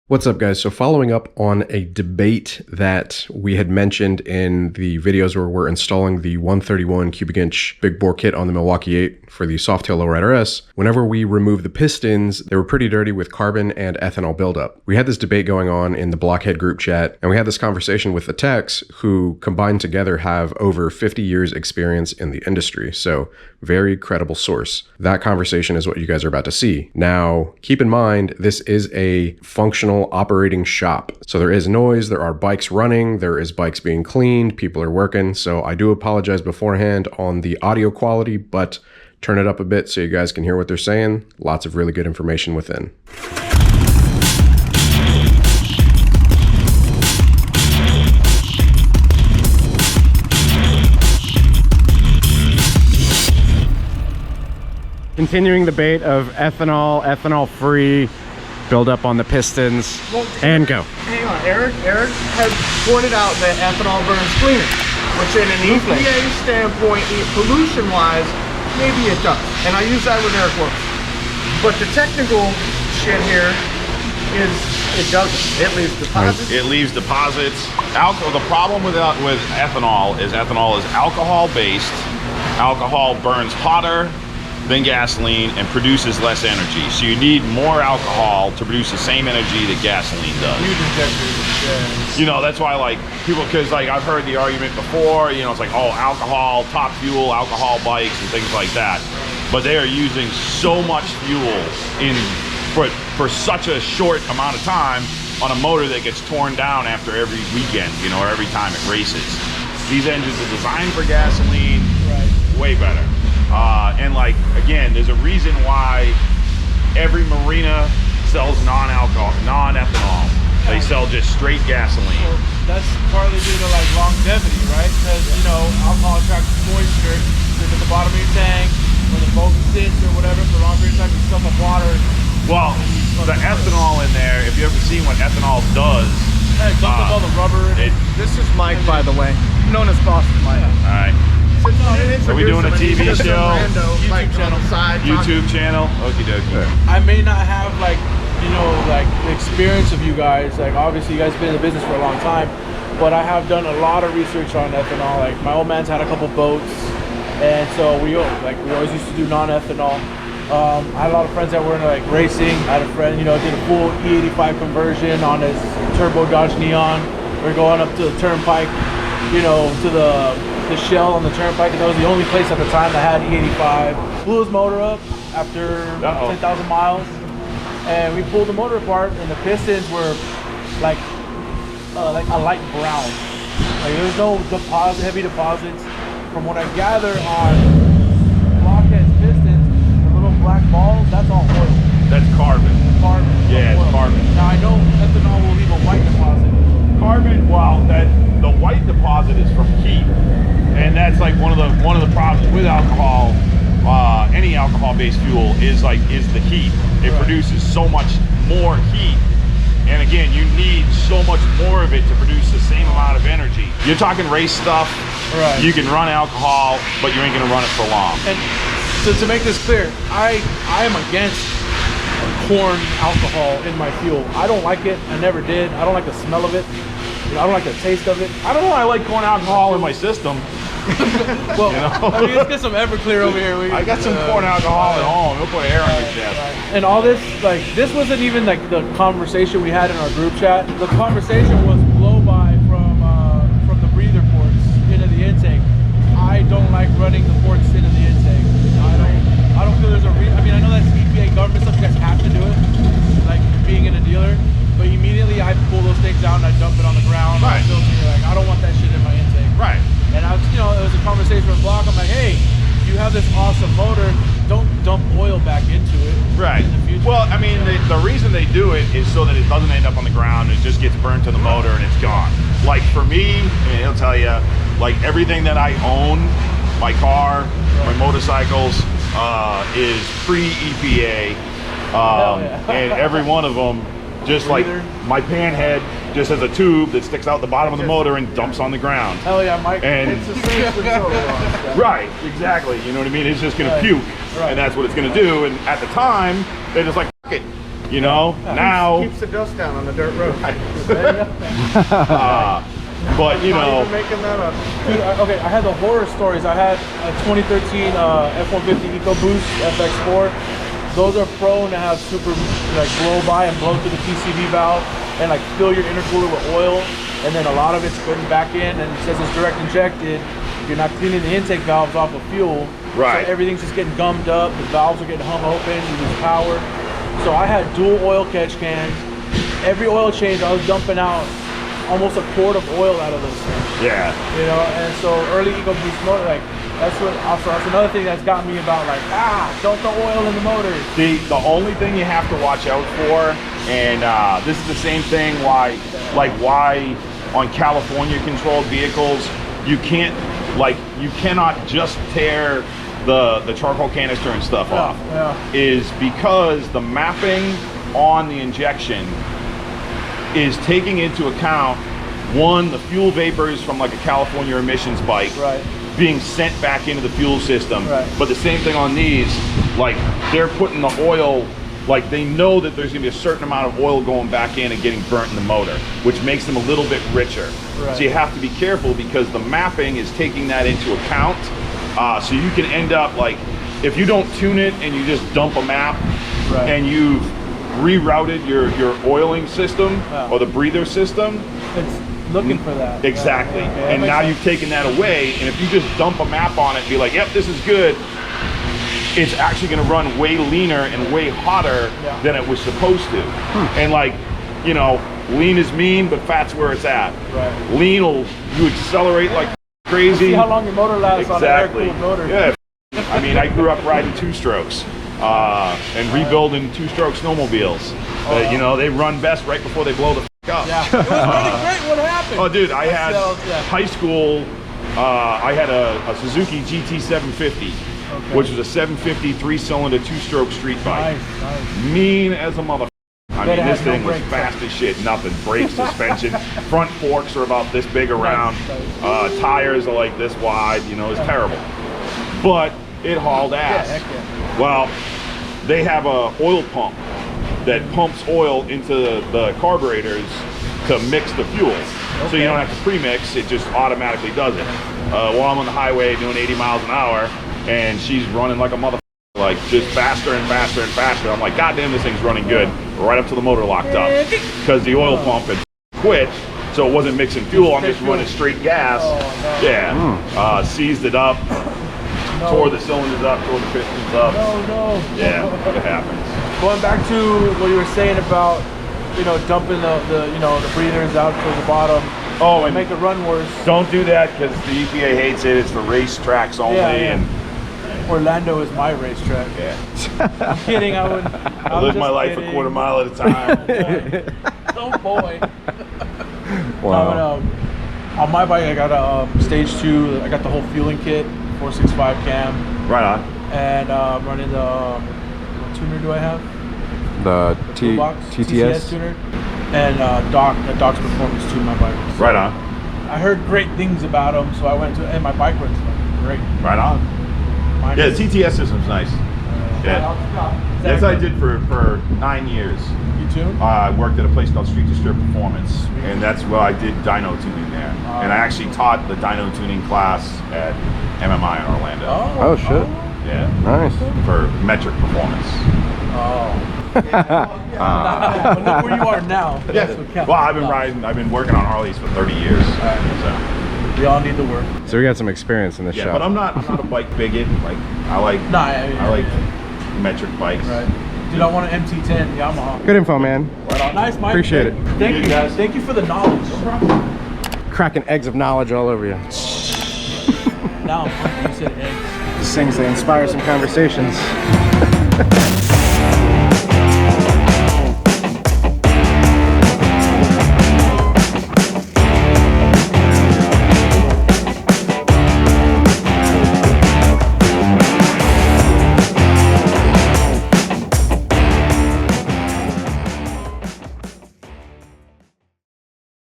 What's up, guys? So following up on a debate that we had mentioned in the videos where we're installing the 131 cubic inch big bore kit on the Milwaukee 8 for the Softail Low Rider S, whenever we removed the pistons, they were pretty dirty with carbon and ethanol buildup. We had this debate going on in the Blockhead group chat, and we had this conversation with the techs who combined together have over 50 years experience in the industry. So very credible source. That conversation is what you guys are about to see. Now, keep in mind, this is a functional operating shop. So there is noise, there are bikes running, there is bikes being cleaned, people are working. So I do apologize beforehand on the audio quality, but turn it up a bit so you guys can hear what they're saying. Lots of really good information within. Continuing the debate of ethanol free, build up on the pistons, and go. Hang on, Eric has pointed out that ethanol burns cleaner, which in an EPA standpoint, pollution-wise, maybe it does. And I use that with Eric works. But the technical shit here is, it doesn't. It leaves deposits. It leaves deposits. The problem with ethanol is alcohol-based. Alcohol burns hotter than gasoline and produces less energy. So you need more alcohol to produce the same energy that gasoline does. You know, that's why like people, because like I've heard the argument before, you know, it's like, oh, alcohol, top fuel, alcohol bikes and things like that. But they are using so much fuel for such a short amount of time on a motor that gets torn down after every weekend, you know, or every time it races. These engines are designed for gasoline, way better. And like, again, there's a reason why every marina sells non-ethanol. They sell just straight gasoline. Well, that's partly due to like longevity, right? Because, you know, alcohol attracts moisture to the bottom of your tank, when the boat sits or whatever for a long period of time, you stuff up water. Well, the ethanol in there, if you ever seen what ethanol does, it dumps up all the rubber. This is Mike, by the way, known as Boston Mike. All right. Are we doing a TV show? YouTube channel? Okie dokie. I may not have like, you know, like the experience of you guys. Like obviously you guys have been in the business for a long time, but I have done a lot of research on ethanol. Like my old man's had a couple boats, and so we always used to do non-ethanol. I had a lot of friends that were into like racing. I had a friend, you know, did a full E85 conversion on his turbo Dodge Neon. We're going up to the turnpike, you know, to the Shell on the turnpike, because that was the only place at the time that had E85. Blew his motor up after 10,000 miles, and we pulled the motor apart, and the pistons were like a light brown. Like there was no heavy deposits. From what I gather on Blockhead's pistons, the little black balls, that's all oil. That's carbon. Carbon. Yeah, it's carbon. Now I know ethanol will leave a white deposit. Carbon, well, the white deposit is from heat. And that's like one of the problems with alcohol, any alcohol-based fuel is the heat. It produces so much more heat, and again, you need so much more of it to produce the same amount of energy. You're talking race stuff. Right. You can run alcohol, but you ain't gonna run it for long. And so to make this clear, I am against corn alcohol in my fuel. I don't like it. I never did. I don't like the smell of it. I don't like the taste of it. I don't know. I like corn alcohol in my system. Well, you know? I mean, let's get some Everclear over here. I got some corn alcohol at home. We'll put air on your chest. And all this, like, this wasn't even like the conversation we had in our group chat. The conversation was blow by from the breather ports into the intake. I don't like running the ports into the intake. I don't feel there's a reason. I mean, I know that's EPA government stuff. You guys have to do it, like being in a dealer. But immediately I pull those things down and I dump it on the ground. Right. Like, I don't want that shit in my intake. Right. And I was, you know, it was a conversation with Block. I'm like, hey, you have this awesome motor. Don't dump oil back into it. Right. In the future. Well, I mean, the reason they do it is so that it doesn't end up on the ground. It just gets burned to the motor and it's gone. Like for me, and he'll tell you, like everything that I own, my car, my motorcycles, is pre-EPA. And every one of them, just like my pan head, just has a tube that sticks out the bottom of the motor and dumps on the ground. Hell yeah, Mike. And It's the same with soda. right, exactly. You know what I mean? It's just gonna puke, and that's what it's gonna do. And at the time, they're just like, fuck it. You know, now keeps the dust down on the dirt road. but you Not know, even making that up. Dude, okay, I had the horror stories. I had a 2013 F-150 EcoBoost FX4. Those are prone to have super like blow by and blow through the PCV valve and like fill your intercooler with oil, and then a lot of it's putting back in, and it says it's direct injected. You're not cleaning the intake valves off of fuel, Right. So everything's just getting gummed up. The valves are getting hung open. You lose power. So I had dual oil catch cans. Every oil change, I was dumping out almost a quart of oil out of those things. yeah. You know, and so early EcoBoost motor, like that's another thing that's got me about like, don't throw oil in the motor. The only thing you have to watch out for, and this is the same thing why on California controlled vehicles you cannot just tear the charcoal canister and stuff off. Yeah. Is because the mapping on the injection is taking into account, one, the fuel vapors from like a California emissions bike, Right. being sent back into the fuel system. Right. But the same thing on these, like they're putting the oil, like they know that there's gonna be a certain amount of oil going back in and getting burnt in the motor, which makes them a little bit richer. Right. So you have to be careful because the mapping is taking that into account. So you can end up like, if you don't tune it and you just dump a map, Right. and you've rerouted your oiling system Yeah. or the breather system, It's looking for that. exactly. Yeah, that And makes now sense. you've taken that away, and if you just dump a map on it and be like, yep, this is good, it's actually gonna run way leaner and way hotter Yeah. than it was supposed to. And like, you know, lean is mean, but fat's where it's at. Right. Lean will, you accelerate like crazy. See how long your motor lasts on an Exactly. air-cooled motor. Yeah. I mean, I grew up riding two-strokes and rebuilding two-stroke snowmobiles. You know, they run best right before they blow the up. Yeah. It was running great. What happened? Oh, dude, I had yeah. high school. I had a Suzuki GT750, which was a 750 3-cylinder two-stroke street bike. Nice. Mean as a mother. I Bet mean, it this had no thing was brakes. fast as shit. Nothing. Brake, suspension, front forks are about this big around. Nice. Tires are like this wide. You know, it's terrible. But it hauled ass. Yeah, heck yeah. Well, they have a oil pump that pumps oil into the carburetors to mix the fuel. So you don't have to pre-mix, it just automatically does it. While I'm on the highway doing 80 miles an hour and she's running like a motherfucker, like just faster and faster and faster. I'm like, God damn, this thing's running good. Right up to the motor locked up. Because the oil pump had quit, so it wasn't mixing fuel, I'm just running straight gas. Yeah, seized it up, tore the cylinders up, tore the pistons up. No. Yeah, it happens. Going back to what you were saying about, you know, dumping the breathers out to the bottom. Oh, To and make it run worse. don't do that because the EPA hates it. It's for race tracks only. Yeah. And Orlando is my racetrack. yeah, I'm kidding. I live my life a quarter mile at a time. Oh boy. Wow. On my bike, I got a stage 2. I got the whole fueling kit, 465 cam, Right on. and I'm running the what tuner do I have? The Toolbox TTS. tuner, and Doc's Performance tune my bike. Right on. I heard great things about them, so I went to, and my bike runs great. Right on. Mine Yeah, is- the TTS system's nice. Yeah. Yes, I did for 9 years. You tune? I worked at a place called Street to Strip Performance, and that's where I did dyno tuning there. And I actually taught the dyno tuning class at MMI in Orlando. Oh shit. Yeah, Nice. for metric performance. But look where you are now. That's what counts. Well, I've been working on Harleys for 30 years. So. We all need the work. So we got some experience in this Yeah, shop. but I'm not a bike bigot. Like I like metric bikes. Right. Dude, I want an MT10 Yamaha. Good info, man. Nice, Mike. Appreciate it. Thank you, guys. Thank you for the knowledge. Cracking eggs of knowledge all over you. Now, you said eggs. These things, they inspire some conversations.